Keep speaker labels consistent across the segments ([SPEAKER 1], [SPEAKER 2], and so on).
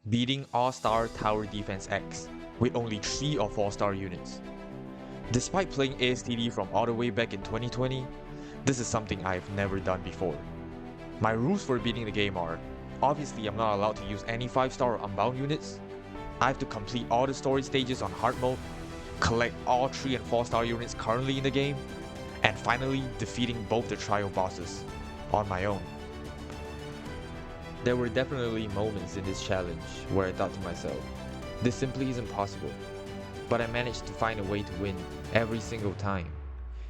[SPEAKER 1] beating All-Star Tower Defense X with only 3 or 4-star units. Despite playing ASTD from all the way back in 2020, this is something I've never done before. My rules for beating the game are, obviously I'm not allowed to use any 5-star or unbound units, I have to complete all the story stages on hard mode, collect all 3 and 4-star units currently in the game, and finally defeating both the trial bosses on my own. There were definitely moments in this challenge where I thought to myself, this simply isn't possible, but I managed to find a way to win every single time.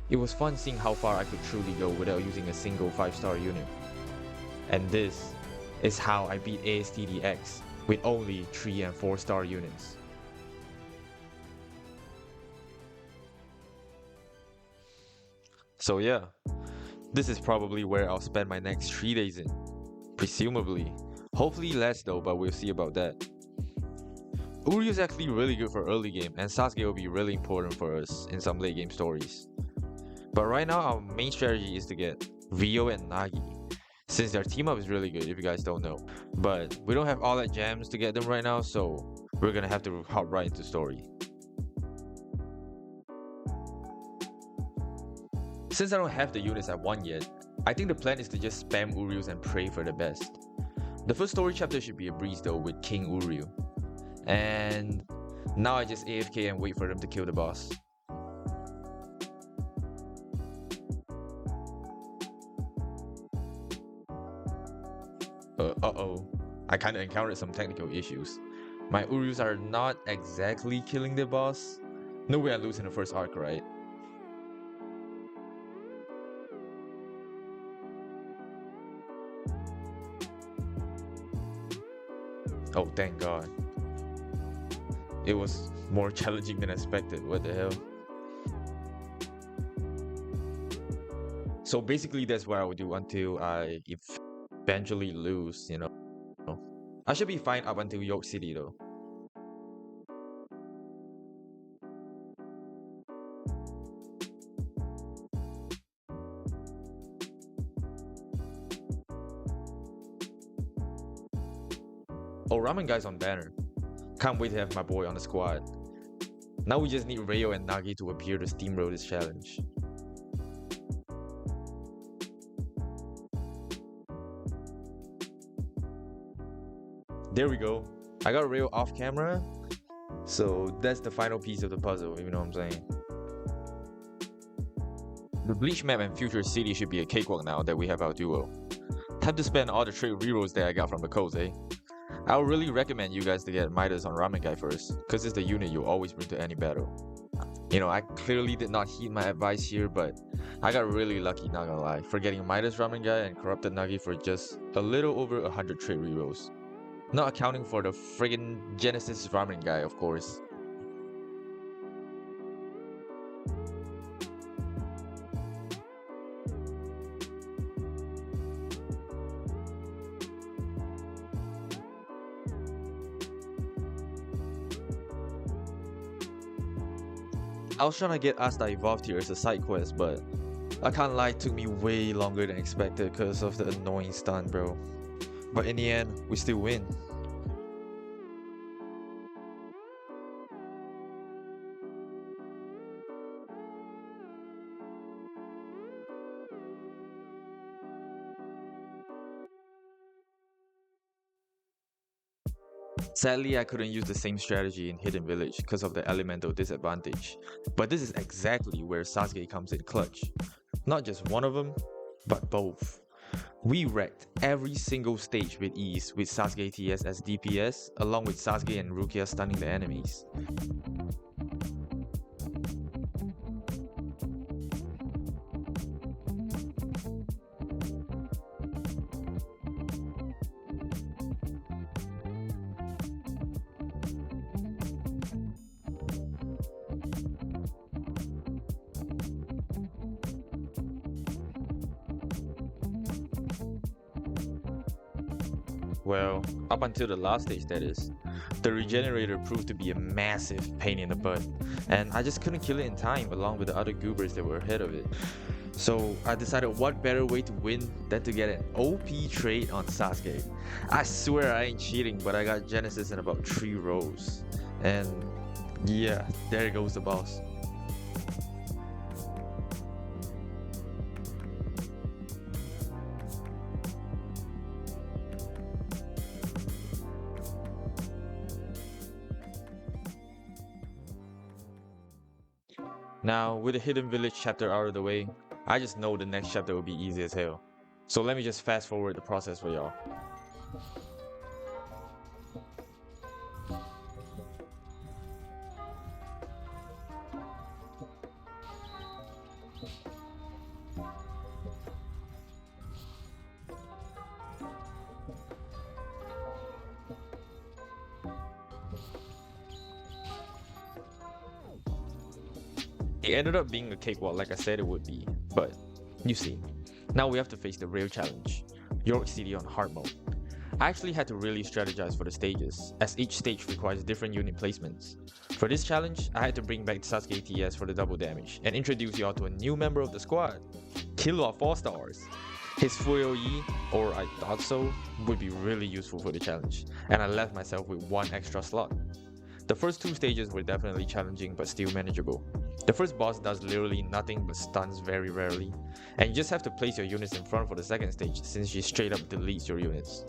[SPEAKER 1] It was fun seeing how far I could truly go without using a single 5-star unit. And this is how I beat ASTD X with only 3 and 4-star units. So yeah, this is probably where I'll spend my next 3 days in. Presumably. Hopefully less though, but we'll see about that. Uryu is actually really good for early game, and Sasuke will be really important for us in some late game stories. But right now our main strategy is to get Ryo and Nagi, since their team up is really good if you guys don't know. But we don't have all that gems to get them right now, so we're gonna have to hop right into story. Since I don't have the units I want yet, I think the plan is to just spam Uryus and pray for the best. The first story chapter should be a breeze though with King Uryu. And now I just AFK and wait for them to kill the boss. Uh-oh. I kinda encountered some technical issues. My Uryus are not exactly killing the boss. No way I lose in the first arc, right? Oh, thank God. It was more challenging than expected, what the hell. So basically that's what I would do until I eventually lose, you know. I should be fine up until York City though. Oh, Ramen Guy's on banner. Can't wait to have my boy on the squad. Now we just need Ryo and Nagi to appear to steamroll this challenge. There we go. I got Ryo off camera. So that's the final piece of the puzzle, you know what I'm saying? The Bleach map and Future City should be a cakewalk now that we have our duo. Time to spend all the trade rerolls that I got from the codes, eh? I would really recommend you guys to get Midas on Ramen Guy first, cause it's the unit you'll always bring to any battle. You know, I clearly did not heed my advice here, but I got really lucky, not gonna lie, for getting Midas Ramen Guy and Corrupted Nagi for just a little over 100 trade rerolls. Not accounting for the friggin' Genesis Ramen Guy, of course. I was trying to get Asta evolved here as a side quest, but I can't lie, it took me way longer than expected because of the annoying stun, bro. But in the end, we still win. Sadly, I couldn't use the same strategy in Hidden Village because of the elemental disadvantage, but this is exactly where Sasuke comes in clutch. Not just one of them, but both. We wrecked every single stage with ease with Sasuke TS as DPS, along with Sasuke and Rukia stunning the enemies. Well, up until the last stage that is. The regenerator proved to be a massive pain in the butt, and I just couldn't kill it in time along with the other goobers that were ahead of it. So I decided what better way to win than to get an OP trade on Sasuke. I swear I ain't cheating, but I got Genesis in about 3 rows. And yeah, there goes the boss. Now, with the Hidden Village chapter out of the way, I just know the next chapter will be easy as hell. So let me just fast forward the process for y'all. It ended up being a cakewalk like I said it would be, but you see. Now we have to face the real challenge, York City on hard mode. I actually had to really strategize for the stages, as each stage requires different unit placements. For this challenge, I had to bring back Sasuke TS for the double damage, and introduce y'all to a new member of the squad, Killua 4 stars. His full AoE, or I thought so, would be really useful for the challenge, and I left myself with one extra slot. The first 2 stages were definitely challenging but still manageable. The first boss does literally nothing but stuns very rarely, and you just have to place your units in front for the second stage since she straight up deletes your units.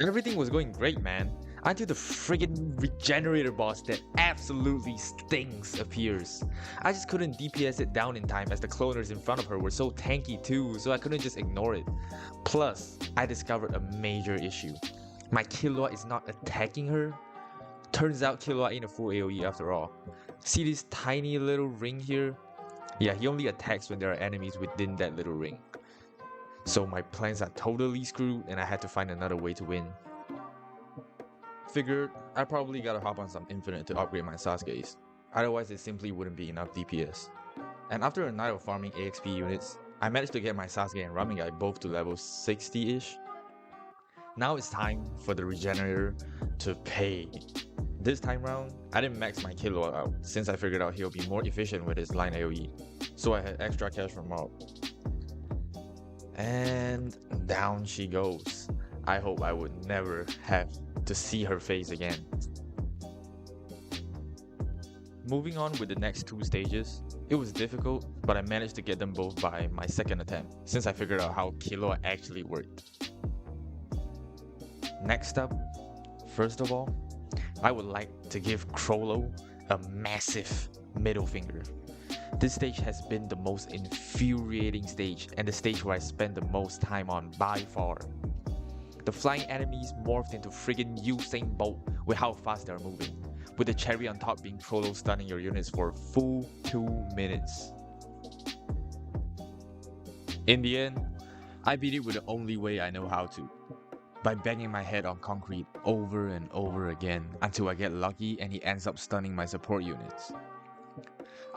[SPEAKER 1] Everything was going great, man, until the friggin' regenerator boss that absolutely stinks appears. I just couldn't DPS it down in time as the cloners in front of her were so tanky too, so I couldn't just ignore it. Plus, I discovered a major issue. My Killua is not attacking her. Turns out Killua ain't a full AoE after all. See this tiny little ring here? Yeah, he only attacks when there are enemies within that little ring. So my plans are totally screwed and I had to find another way to win. Figured I probably gotta hop on some infinite to upgrade my Sasuke's. Otherwise it simply wouldn't be enough DPS. And after a night of farming AXP units, I managed to get my Sasuke and Ramen guy both to level 60-ish. Now it's time for the regenerator to pay. This time round, I didn't max my Killua out since I figured out he'll be more efficient with his line AoE, so I had extra cash from Mob. And down she goes. I hope I would never have to see her face again. Moving on with the next 2 stages, it was difficult, but I managed to get them both by my second attempt since I figured out how Killua actually worked. Next up, first of all, I would like to give Crollo a massive middle finger. This stage has been the most infuriating stage and the stage where I spend the most time on by far. The flying enemies morphed into friggin' Usain Bolt with how fast they're moving, with the cherry on top being Crollo stunning your units for a full 2 minutes. In the end, I beat it with the only way I know how to. By banging my head on concrete over and over again until I get lucky and he ends up stunning my support units.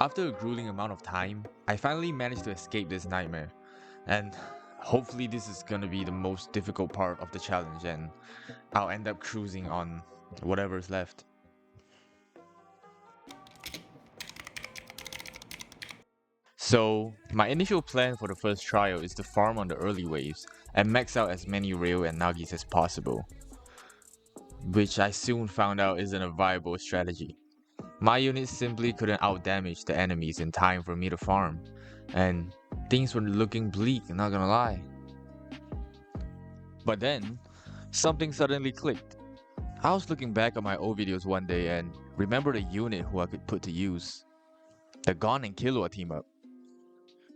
[SPEAKER 1] After a grueling amount of time, I finally managed to escape this nightmare, and hopefully this is gonna be the most difficult part of the challenge and I'll end up cruising on whatever's left. So, my initial plan for the first trial is to farm on the early waves and max out as many Rail and Nagis as possible, which I soon found out isn't a viable strategy. My units simply couldn't outdamage the enemies in time for me to farm, and things were looking bleak, not gonna lie. But then, something suddenly clicked. I was looking back at my old videos one day and remembered a unit who I could put to use. The Gon and Killua team up.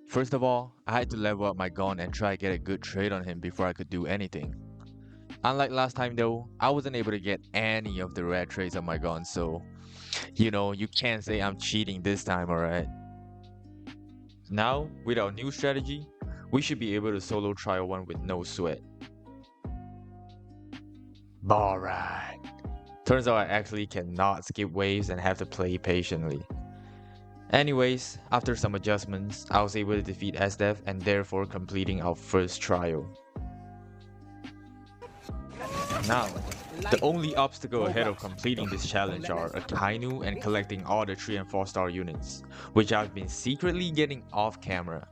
[SPEAKER 1] First of all, I had to level up my Gon and try to get a good trade on him before I could do anything. Unlike last time though, I wasn't able to get any of the rare trades on my Gon, so you can't say I'm cheating this time, alright? Now, with our new strategy, we should be able to solo trial 1 with no sweat. Alright. Turns out I actually cannot skip waves and have to play patiently. Anyways, after some adjustments, I was able to defeat SDEF and therefore completing our first trial. Now, The only obstacle ahead of completing this challenge are Akainu and collecting all the 3 and 4 star units, which I've been secretly getting off camera.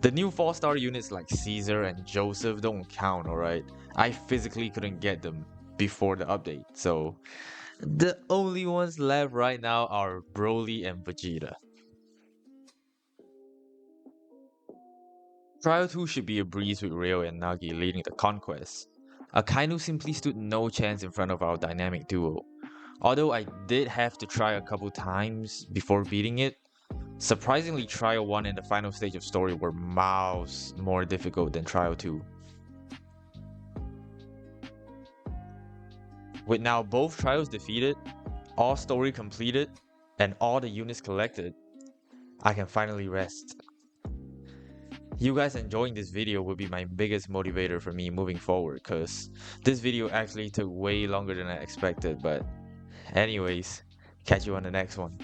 [SPEAKER 1] The new 4 star units like Caesar and Joseph don't count, alright? I physically couldn't get them before the update, so the only ones left right now are Broly and Vegeta. Trial 2 should be a breeze with Ryo and Nagi leading the conquest. Akainu simply stood no chance in front of our dynamic duo. Although I did have to try a couple times before beating it, surprisingly Trial 1 and the final stage of story were miles more difficult than Trial 2. With now both trials defeated, all story completed, and all the units collected, I can finally rest. You guys enjoying this video will be my biggest motivator for me moving forward, cause this video actually took way longer than I expected, but anyways, catch you on the next one.